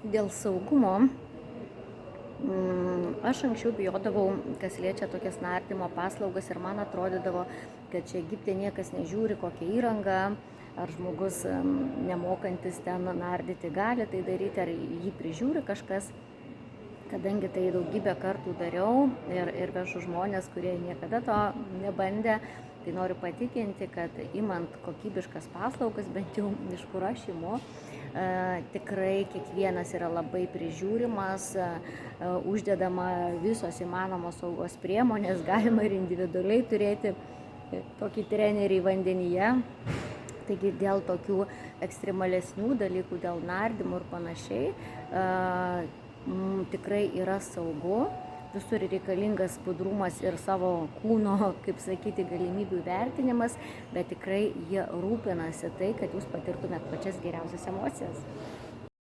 Dėl saugumo aš anksčiau bijodavau, kas liečia tokias nardymo paslaugas ir man atrodydavo, kad čia Egipte niekas nežiūri, kokią įrangą, ar žmogus nemokantis ten nardyti gali tai daryti, ar jį prižiūri kažkas. Kadangi tai daugybę kartų dariau ir vežu žmonės, kurie niekada to nebandė, tai noriu patikinti, kad imant kokybiškas paslaugas, bent jau iš kur aš imu, tikrai kiekvienas yra labai prižiūrimas, uždedama visos įmanomos saugos priemonės, galima ir individualiai turėti tokį trenerį vandenyje. Taigi dėl tokių ekstremalesnių dalykų, dėl nardymų ir panašiai, tikrai yra saugu, visur reikalingas budrumas ir savo kūno, kaip sakyti, galimybių vertinimas, bet tikrai jie rūpinasi tai, kad jūs patirtumėt pačias geriausias emocijas.